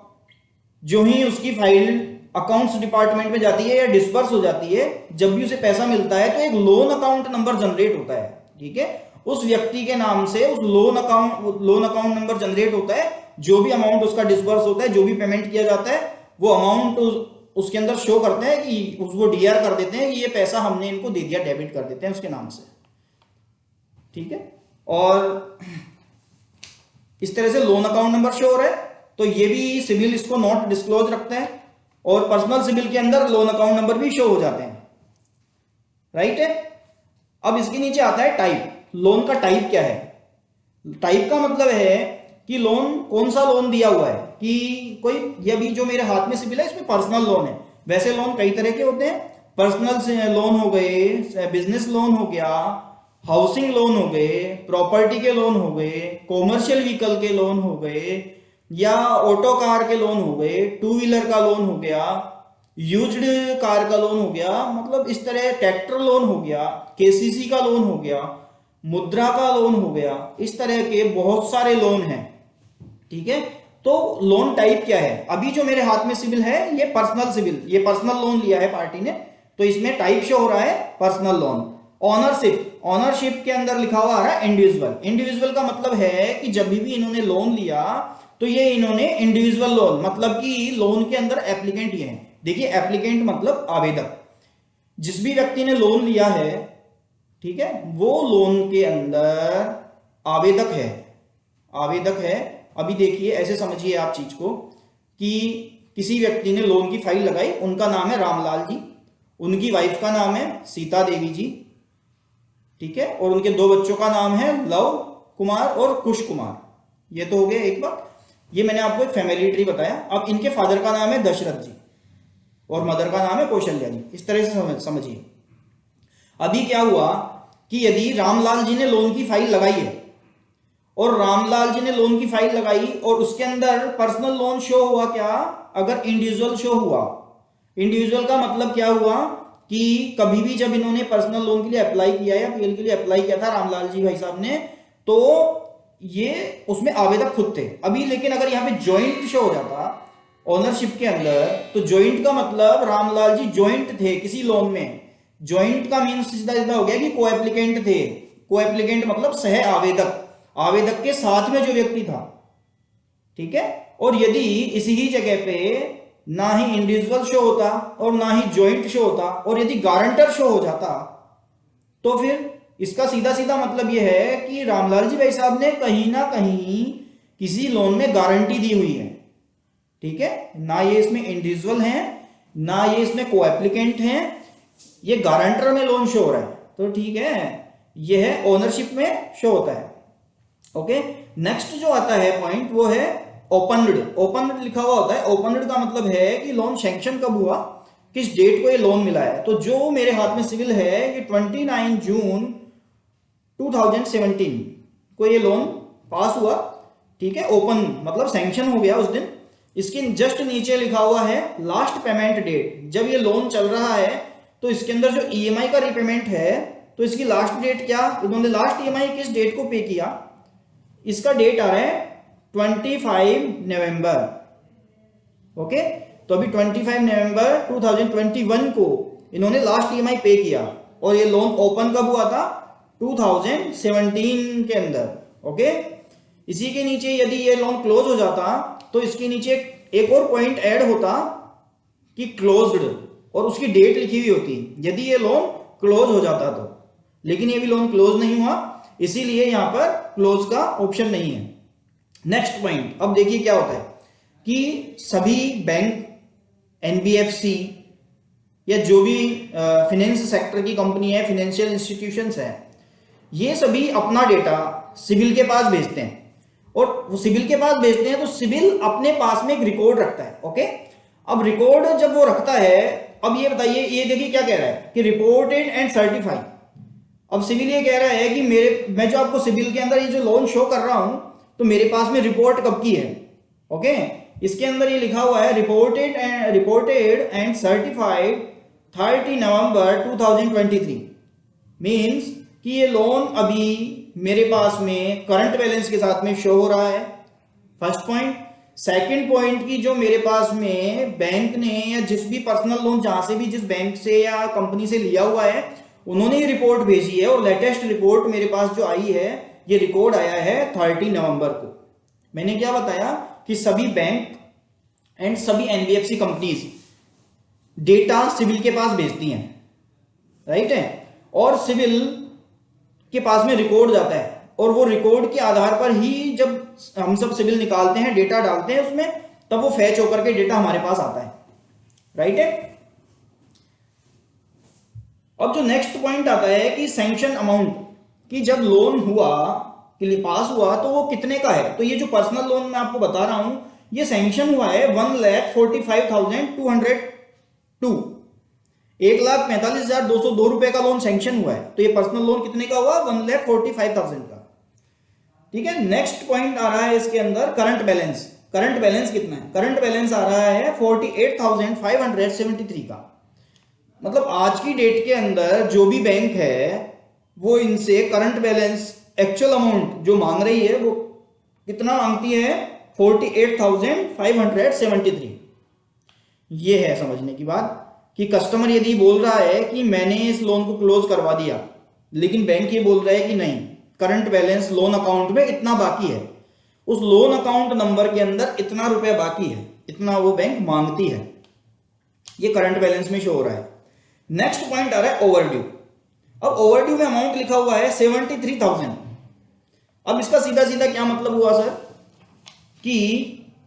जो ही उसकी फाइल अकाउंट्स डिपार्टमेंट में जाती है या डिस्पर्स हो जाती है, जब भी उसे पैसा मिलता है तो एक लोन अकाउंट नंबर जनरेट होता है, ठीक है। उस व्यक्ति के नाम से उस लोन अकाउंट नंबर जनरेट होता है। जो भी अमाउंट उसका डिस्पर्स होता है, जो भी पेमेंट किया जाता है, वो अमाउंट उसके अंदर शो करते हैं कि उसको डीआर कर देते हैं कि ये पैसा हमने इनको दे दिया, डेबिट कर देते हैं उसके नाम से, ठीक है। और इस तरह से लोन अकाउंट नंबर शो हो रहा है, तो ये भी सिविल इसको नॉट डिस्क्लोज रखते हैं। और पर्सनल सिविल के अंदर लोन अकाउंट नंबर भी शो हो जाते हैं, राइट है। अब इसके नीचे आता है टाइप। लोन का टाइप क्या है? टाइप का मतलब है कि लोन कौन सा लोन दिया हुआ है, कि कोई ये अभी जो मेरे हाथ में सिविल है इसमें पर्सनल लोन है। वैसे लोन कई तरह के होते हैं, पर्सनल लोन हो गए, बिजनेस लोन हो गया, हाउसिंग लोन हो गए, प्रॉपर्टी के लोन हो गए, कॉमर्शियल व्हीकल के लोन हो गए, या ऑटो कार के लोन हो गए, टू व्हीलर का लोन हो गया, यूज्ड कार का लोन हो गया, मतलब इस तरह ट्रैक्टर लोन हो गया, केसीसी का लोन हो गया, मुद्रा का लोन हो गया, इस तरह के बहुत सारे लोन हैं, ठीक है। तो लोन टाइप क्या है? अभी जो मेरे हाथ में सिविल है ये पर्सनल सिविल, ये पर्सनल लोन लिया है पार्टी ने, तो इसमें टाइप शो हो रहा है पर्सनल लोन। ऑनरशिप, ऑनरशिप के अंदर लिखा हुआ आ रहा है इंडिविजुअल। इंडिविजुअल का मतलब है कि जब भी इन्होंने लोन लिया तो ये इन्होंने इंडिविजुअल लोन, मतलब कि लोन के अंदर एप्लीकेंट ये है। देखिए एप्लीकेंट मतलब आवेदक, जिस भी व्यक्ति ने लोन लिया है, ठीक है, वो लोन के अंदर आवेदक है, आवेदक है। अभी देखिए ऐसे समझिए आप चीज को कि किसी व्यक्ति ने लोन की फाइल लगाई, उनका नाम है रामलाल जी, उनकी वाइफ का नाम है सीता देवी जी, ठीक है, और उनके दो बच्चों का नाम है लव कुमार और कुश कुमार। ये तो हो गया एक बात, ये मैंने आपको एक फैमिली ट्री बताया। अब इनके फादर का नाम है दशरथ जी और मदर का नाम है कौशल्या जी, इस तरह से समझिए। अभी क्या हुआ कि यदि रामलाल जी ने लोन की फाइल लगाई है और रामलाल जी ने लोन की फाइल लगाई और उसके अंदर पर्सनल लोन शो हुआ, क्या? अगर इंडिविजुअल शो हुआ, इंडिविजुअल का मतलब क्या हुआ कि कभी भी जब इन्होंने पर्सनल लोन के लिए अप्लाई किया या पीएल के लिए अप्लाई किया था रामलाल जी भाई साहब ने, तो ये उसमें आवेदक खुद थे। अभी लेकिन अगर यहाँ पे ज्वाइंट शो हो जाता ओनरशिप के अंदर, तो ज्वाइंट का मतलब रामलाल जी ज्वाइंट थे किसी लोन में। ज्वाइंट का मीन सीधा सीधा हो गया कि को एप्लीकेंट थे। को एप्लीकेंट मतलब सह आवेदक, आवेदक के साथ में जो व्यक्ति था, ठीक है। और यदि इसी ही जगह पे ना ही इंडिविजुअल शो होता और ना ही ज्वाइंट शो होता और यदि गारंटर शो हो जाता, तो फिर इसका सीधा सीधा मतलब यह है कि रामलाल जी भाई साहब ने कहीं ना कहीं किसी लोन में गारंटी दी हुई है, ठीक है। ना ये इसमें इंडिविजुअल हैं, ना ये इसमें को एप्लीकेंट हैं, ये गारंटर में लोन शो हो रहा है, तो ठीक है, यह ओनरशिप में शो होता है। ओके, नेक्स्ट जो आता है पॉइंट वो है ओपनड। ओपनड लिखा हुआ होता है। ओपनड का मतलब है कि लोन सैंक्शन कब हुआ, किस डेट को ये लोन मिला है। तो जो मेरे हाथ में सिविल है ये 29 जून 2017 को ये लोन पास हुआ, ठीक है। ओपन मतलब सैंक्शन हो गया उस दिन। इसके जस्ट नीचे लिखा हुआ है लास्ट पेमेंट डेट। जब ये लोन चल रहा है तो इसके अंदर जो ईएमआई का रिपेमेंट है, तो इसकी लास्ट डेट क्या, इन्होंने लास्ट ईएमआई किस डेट को पे किया, इसका डेट आ रहा है 25 नवंबर। ओके, तो अभी 25 नवंबर 2021 को इन्होंने लास्ट ईएमआई पे किया और ये लोन ओपन कब हुआ था, 2017 के अंदर। ओके, इसी के नीचे यदि ये लोन क्लोज हो जाता तो इसके नीचे एक और पॉइंट ऐड होता कि क्लोज्ड, और उसकी डेट लिखी हुई होती यदि ये लोन क्लोज हो जाता तो। लेकिन ये भी लोन क्लोज नहीं हुआ, इसीलिए यहां पर क्लोज का ऑप्शन नहीं है। नेक्स्ट पॉइंट, अब देखिए क्या होता है कि सभी बैंक, एनबीएफसी या जो भी फाइनेंस सेक्टर की कंपनी है, फाइनेंशियल इंस्टीट्यूशंस है, ये सभी अपना डेटा सिविल के पास भेजते हैं। और वो सिविल के पास भेजते हैं तो सिविल अपने पास में एक रिकॉर्ड रखता है। ओके, अब रिकॉर्ड जब वो रखता है, अब ये बताइए, ये देखिए क्या कह रहा है कि रिपोर्टेड एंड सर्टिफाइड। अब सिविल ये कह रहा है कि मैं जो आपको सिविल के अंदर ये जो लोन शो कर रहा हूं, तो मेरे पास में रिपोर्ट कब की है, ओके, इसके अंदर ये लिखा हुआ है reported and certified 30 November 2023, means कि ये लोन अभी मेरे पास में करंट बैलेंस के साथ में शो हो रहा है, फर्स्ट पॉइंट। सेकंड पॉइंट की जो मेरे पास में बैंक ने या जिस भी पर्सनल लोन जहां से भी जिस बैंक से या कंपनी से लिया हुआ है उन्होंने ये रिपोर्ट भेजी है, और लेटेस्ट रिपोर्ट मेरे पास जो आई है ये रिकॉर्ड आया है 30 नवंबर को। मैंने क्या बताया कि सभी बैंक एंड सभी एनबीएफसी कंपनीज डेटा सिविल के पास भेजती हैं, राइट है, और सिविल के पास में रिकॉर्ड जाता है, और वो रिकॉर्ड के आधार पर ही जब हम सब सिविल निकालते हैं, डेटा डालते हैं उसमें, तब वो फैच होकर के डेटा हमारे पास आता है, राइट है। अब जो नेक्स्ट पॉइंट आता है कि सैंक्शन अमाउंट, कि जब लोन हुआ के लिए पास हुआ तो वो कितने का है। तो ये जो पर्सनल लोन मैं आपको बता रहा हूं ये सैंक्शन हुआ है 1,45,202, 1,45,202 रुपए का लोन सैंक्शन हुआ है। तो ये पर्सनल लोन कितने का हुआ, 1,45,000 का, ठीक है। नेक्स्ट पॉइंट आ रहा है इसके अंदर करंट बैलेंस। करंट बैलेंस कितना है, करंट बैलेंस आ रहा है 48,573 का। मतलब आज की डेट के अंदर जो भी बैंक है वो इनसे करंट बैलेंस एक्चुअल अमाउंट जो मांग रही है वो कितना मांगती है, 48,573। ये है समझने की बात कि कस्टमर यदि बोल रहा है कि मैंने इस लोन को क्लोज करवा दिया, लेकिन बैंक ये बोल रहा है कि नहीं, करंट बैलेंस लोन अकाउंट में इतना बाकी है, उस लोन अकाउंट नंबर के अंदर इतना रुपया बाकी है, इतना वो बैंक मांगती है, ये करंट बैलेंस में शो हो रहा है। नेक्स्ट पॉइंट आ रहा है ओवरड्यू। अब ओवरड्यू में अमाउंट लिखा हुआ है 73,000। अब इसका सीधा सीधा क्या मतलब हुआ सर कि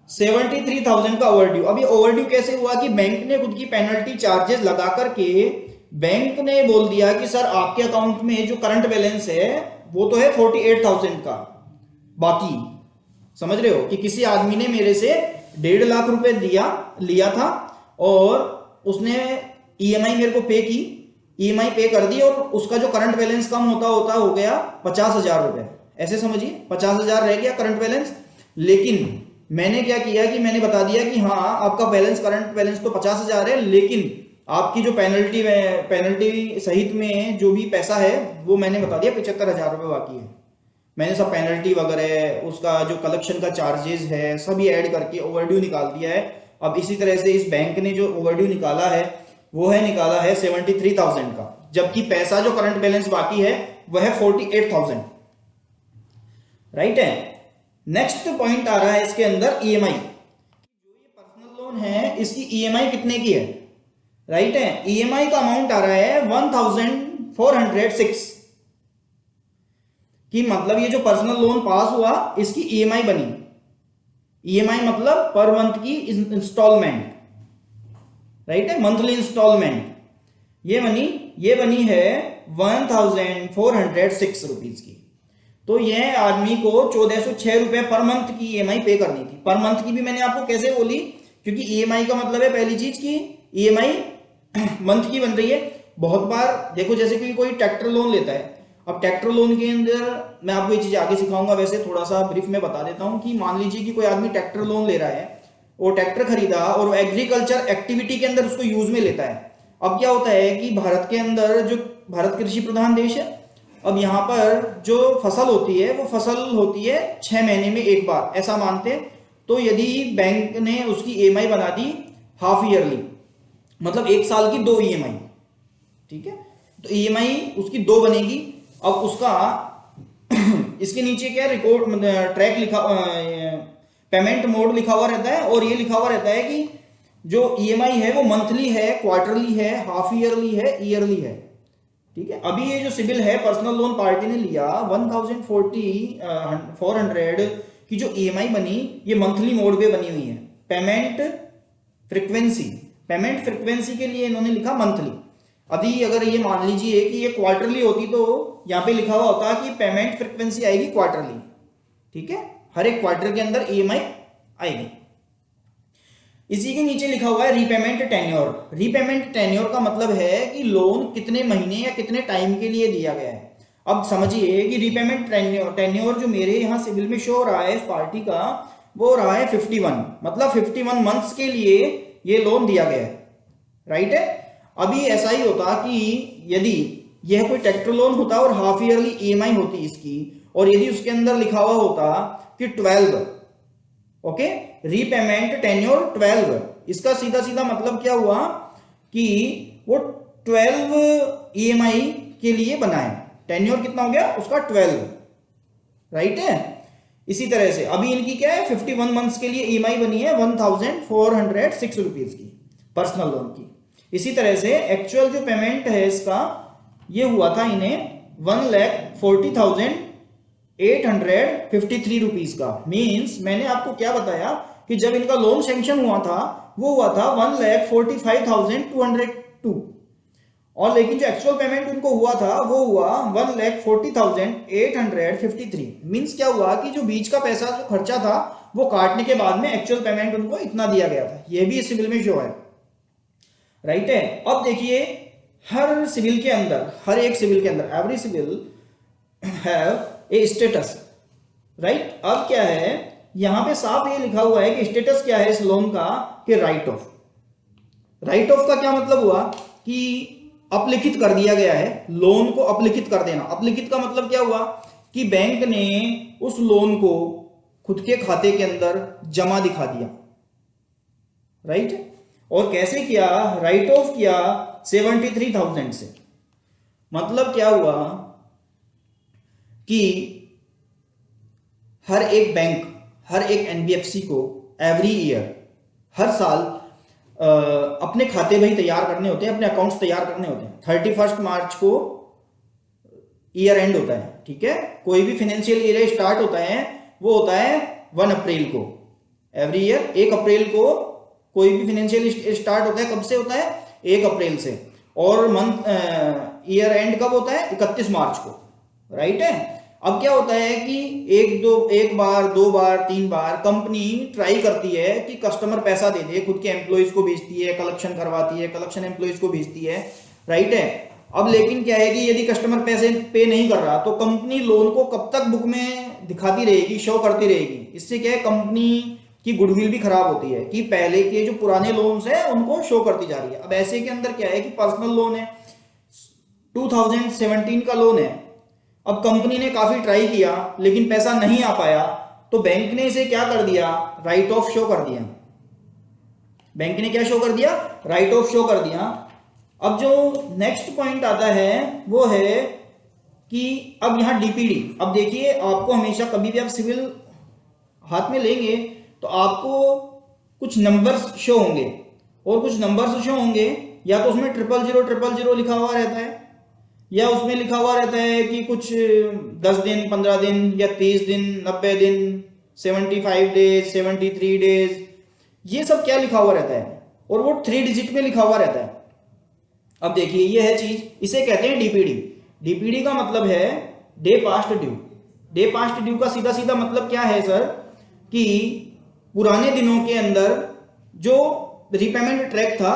73,000 का ओवरड्यू। अब ये ओवरड्यू कैसे हुआ कि बैंक ने खुद की पेनल्टी चार्जेस लगा करके बैंक ने बोल दिया कि सर आपके अकाउंट में जो करंट बैलेंस है वो तो है 48,000 का बाकी। समझ रहे हो कि किसी आदमी ने मेरे से 1.5 लाख रुपए लिया था और उसने ईएमआई मेरे को पे की, ईएमआई पे कर दी, और उसका जो करंट बैलेंस कम होता होता हो गया 50,000 रुपए, ऐसे समझिए 50,000 रह गया करंट बैलेंस। लेकिन मैंने क्या किया कि मैंने बता दिया कि हाँ आपका बैलेंस करंट बैलेंस तो 50,000 है, लेकिन आपकी जो पेनल्टी सहित में जो भी पैसा है वो मैंने बता दिया 75,000 रुपए बाकी है। मैंने सब पेनल्टी वगैरह उसका जो कलेक्शन का चार्जेस है सभी ऐड करके ओवरड्यू निकाल दिया है। अब इसी तरह से इस बैंक ने जो ओवरड्यू निकाला है वो है निकाला है 73,000 का, जबकि पैसा जो करंट बैलेंस बाकी है वह है 48,000, राइट है। नेक्स्ट पॉइंट आ रहा है इसके अंदर ईएमआई। जो ये पर्सनल लोन है इसकी ईएमआई कितने की है, राइट है। ईएमआई का अमाउंट आ रहा है 1,406 कि मतलब ये जो पर्सनल लोन पास हुआ इसकी ईएमआई बनी, ईएमआई मतलब पर मंथ की इंस्टॉलमेंट, राइट है, मंथली इंस्टॉलमेंट, ये बनी है 1,406 रुपीज की। तो यह आदमी को 1,406 रुपए पर मंथ की ईएमआई पे करनी थी। पर मंथ की भी मैंने आपको कैसे बोली, क्योंकि ईएमआई का मतलब है पहली चीज की ईएमआई मंथ की बन रही है। बहुत बार देखो जैसे कि कोई ट्रैक्टर लोन लेता है, अब ट्रैक्टर लोन के अंदर मैं आपको ये चीज आगे सिखाऊंगा, वैसे थोड़ा सा ब्रीफ में बता देता हूं कि मान लीजिए कि कोई आदमी ट्रैक्टर लोन ले रहा है, वो ट्रैक्टर खरीदा और वो एग्रीकल्चर एक्टिविटी के अंदर उसको यूज में लेता है। अब क्या होता है कि भारत के अंदर जो भारत कृषि प्रधान देश है, अब यहाँ पर जो फसल होती है वो फसल होती है 6 महीने में एक बार, ऐसा मानते हैं। तो यदि बैंक ने उसकी ईएमआई बना दी हाफ ईयरली, मतलब 1 साल की 2 ईएमआई, ठीक है, तो ईएमआई उसकी 2 बनेगी। अब उसका इसके नीचे क्या रिकॉर्ड ट्रैक लिखा, पेमेंट मोड लिखा हुआ रहता है, और ये लिखा हुआ रहता है कि जो ईएमआई है वो मंथली है, क्वार्टरली है, हाफ ईयरली है, ईयरली है, ठीक है। अभी ये जो सिबिल है पर्सनल लोन पार्टी ने लिया 1,400 की जो ईएमआई बनी ये मंथली मोड पे बनी हुई है। पेमेंट फ्रिक्वेंसी के लिए इन्होंने लिखा मंथली। अभी अगर ये मान लीजिए कि ये क्वार्टरली होती तो यहाँ पे लिखा हुआ होता कि पेमेंट फ्रिक्वेंसी आएगी क्वार्टरली, ठीक है, हर एक क्वार्टर के अंदर ईएमआई आएगी। इसी के नीचे लिखा हुआ है रीपेमेंट टेन्योर। रीपेमेंट टेन्योर का मतलब है कि लोन कितने महीने या कितने टाइम के लिए दिया गया है। अब समझिए कि रीपेमेंट टेन्योर जो मेरे यहाँ सिविल में शो हो रहा है इस पार्टी का, वो रहा है 51, मतलब 51 मंथ्स के लिए ये लोन दिया गया है, राइट है। अभी ऐसा ही होता कि यदि यह कोई ट्रैक्टर लोन होता और हाफ ईयरली ईएमआई होती इसकी, और यदि उसके अंदर लिखा हुआ होता कि 12, ओके, रीपेमेंट टेन्योर 12, इसका सीधा सीधा मतलब क्या हुआ कि वो 12 ईएमआई के लिए बना है। टेन्योर कितना हो गया उसका 12, राइट है। इसी तरह से अभी इनकी क्या है 51 मंथ्स के लिए ईएमआई बनी है 1406 रुपीज की, पर्सनल लोन की। इसी तरह से एक्चुअल जो पेमेंट है इसका ये हुआ था इन्हें 1,40,853 रुपीज का। मीन्स मैंने आपको क्या बताया कि जब इनका लोन सैंक्शन हुआ था वो हुआ था 1,45,202, और लेकिन जो एक्चुअल पेमेंट उनको हुआ था वो हुआ 1,40,853। मीन्स क्या हुआ कि जो बीच का पैसा जो खर्चा था वो काटने के बाद में एक्चुअल पेमेंट उनको इतना दिया गया था। ये भी सिविल में शो है, राइट है। अब देखिए हर सिविल के अंदर, हर एक सिविल के अंदर, every civil have a status, right. अब क्या है यहां पे साफ ये लिखा हुआ है कि स्टेटस क्या है इस लोन का, कि राइट ऑफ। राइट ऑफ का क्या मतलब हुआ कि अपलिखित कर दिया गया है, लोन को अपलिखित कर देना। अपलिखित का मतलब क्या हुआ कि बैंक ने उस लोन को खुद के खाते के अंदर जमा दिखा दिया, राइट। और कैसे किया, राइट ऑफ किया 73,000 से। मतलब क्या हुआ कि हर एक बैंक, हर एक एनबीएफसी को एवरी ईयर, हर साल अपने खाते भाई तैयार करने होते हैं, अपने अकाउंट्स तैयार करने होते हैं। 31 मार्च को ईयर एंड होता है, ठीक है। कोई भी फाइनेंशियल ईयर स्टार्ट होता है वो होता है 1 अप्रैल को, एवरी ईयर 1 अप्रैल को कोई भी फाइनेंशियल स्टार्ट होता है। कब से होता है 1 अप्रैल से। और मंथ ईयर एंड कब होता है 31 मार्च को, राइट है। अब क्या होता है कि एक बार, 2 बार, 3 बार कंपनी ट्राई करती है कि कस्टमर पैसा दे दे, खुद के एम्प्लॉइज को भेजती है, कलेक्शन करवाती है, कलेक्शन एम्प्लॉइज को भेजती है, राइट है। अब लेकिन क्या है कि यदि कस्टमर पैसे पे नहीं कर रहा तो कंपनी लोन को कब तक बुक में दिखाती रहेगी, शो करती रहेगी। इससे क्या है कंपनी की गुडविल भी खराब होती है कि पहले के जो पुराने लोन्स है उनको शो करती जा रही है। अब ऐसे के अंदर क्या है कि पर्सनल लोन है, 2017 का लोन है। अब कंपनी ने काफी ट्राई किया लेकिन पैसा नहीं आ पाया, तो बैंक ने इसे क्या कर दिया, राइट ऑफ शो कर दिया। बैंक ने क्या शो कर दिया, राइट ऑफ शो कर दिया। अब जो नेक्स्ट पॉइंट आता है वो है कि अब यहां डीपीडी। अब देखिए आपको हमेशा कभी भी आप सिविल हाथ में लेंगे तो आपको कुछ नंबर्स शो होंगे, और कुछ नंबर्स शो होंगे या तो उसमें 000 लिखा हुआ रहता है, या उसमें लिखा हुआ रहता है कि कुछ 10 दिन, 15 दिन, या 30 दिन, 90 दिन, 75 डेज, 73 डेज, ये सब क्या लिखा हुआ रहता है, और वो 3 डिजिट में लिखा हुआ रहता है। अब देखिए ये है चीज, इसे कहते हैं डीपीडी। डीपीडी का मतलब है day past due. Day past due का सीधा सीधा मतलब क्या है सर, कि पुराने दिनों के अंदर जो रीपेमेंट ट्रैक था,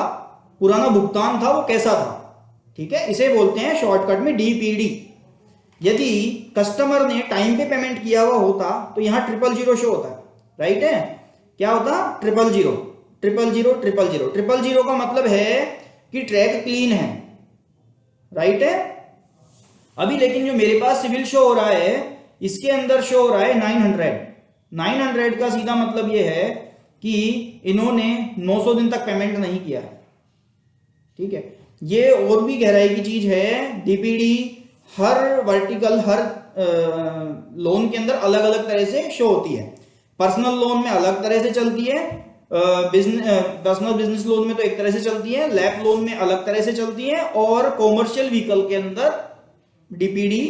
पुराना भुगतान था, वो कैसा था, ठीक है। इसे बोलते हैं शॉर्टकट में डीपीडी। यदि कस्टमर ने टाइम पे पेमेंट किया हुआ होता तो यहां 000 शो होता है, राइट है। क्या होता, 000 का मतलब है कि ट्रैक क्लीन है, राइट है। अभी लेकिन जो मेरे पास सिविल शो हो रहा है इसके अंदर शो हो रहा है 900 का सीधा मतलब ये है कि इन्होंने 900 दिन तक पेमेंट नहीं किया है, ठीक है। ये और भी गहराई की चीज है। डीपीडी हर वर्टिकल, हर लोन के अंदर अलग अलग तरह से शो होती है। पर्सनल लोन में अलग तरह से चलती है, पर्सनल बिजनेस लोन में तो एक तरह से चलती है, लैप लोन में अलग तरह से चलती है, और कॉमर्शियल व्हीकल के अंदर डीपीडी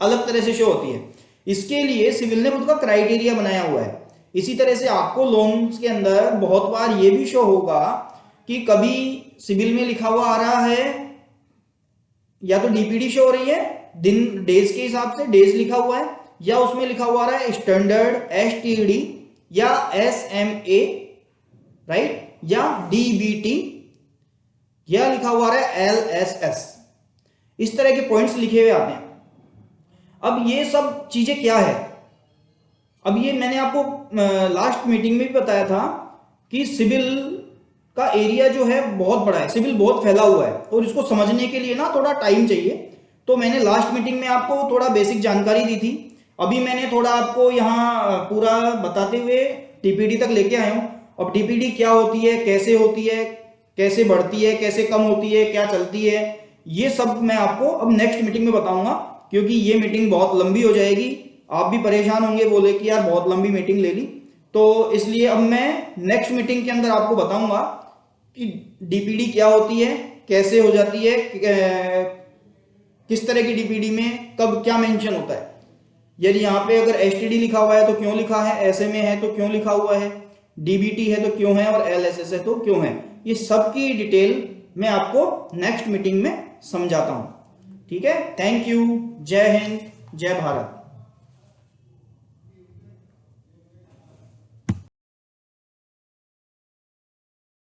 अलग तरह से शो होती है। इसके लिए सिविल ने खुद का क्राइटेरिया बनाया हुआ है। इसी तरह से आपको लोन्स के अंदर बहुत बार ये भी शो होगा कि कभी सिविल में लिखा हुआ आ रहा है, या तो डीपीडी शो हो रही है दिन, डेज के हिसाब से डेज लिखा हुआ है, या उसमें लिखा हुआ आ रहा है स्टैंडर्ड, एसटीडी, या एसएमए, राइट, या डीबीटी, या लिखा हुआ आ रहा है एलएसएस। इस तरह के पॉइंट्स लिखे हुए आते हैं। अब ये सब चीजें क्या है, अब ये मैंने आपको लास्ट मीटिंग में भी बताया था कि सिविल का एरिया जो है बहुत बड़ा है, सिविल बहुत फैला हुआ है और इसको समझने के लिए ना थोड़ा टाइम चाहिए। तो मैंने लास्ट मीटिंग में आपको थोड़ा बेसिक जानकारी दी थी, अभी मैंने थोड़ा आपको यहाँ पूरा बताते हुए टीपीडी तक लेके आया हूँ। अब टीपीडी क्या होती है, कैसे होती है, कैसे बढ़ती है, कैसे कम होती है, क्या चलती है, ये सब मैं आपको अब नेक्स्ट मीटिंग में बताऊंगा, क्योंकि ये मीटिंग बहुत लंबी हो जाएगी। आप भी परेशान होंगे, बोले कि यार बहुत लंबी मीटिंग ले ली, तो इसलिए अब मैं नेक्स्ट मीटिंग के अंदर आपको बताऊंगा कि डीपीडी क्या होती है, कैसे हो जाती है, किस तरह की डीपीडी में कब क्या मेंशन होता है, यदि यहाँ पे अगर एसटीडी लिखा हुआ है तो क्यों लिखा है, एसएमए है तो क्यों लिखा हुआ है, डीबीटी है तो क्यों है, और एलएसएस है तो क्यों है। ये सब की डिटेल मैं आपको नेक्स्ट मीटिंग में समझाता हूं। ठीक है, थैंक यू, जय हिंद, जय भारत।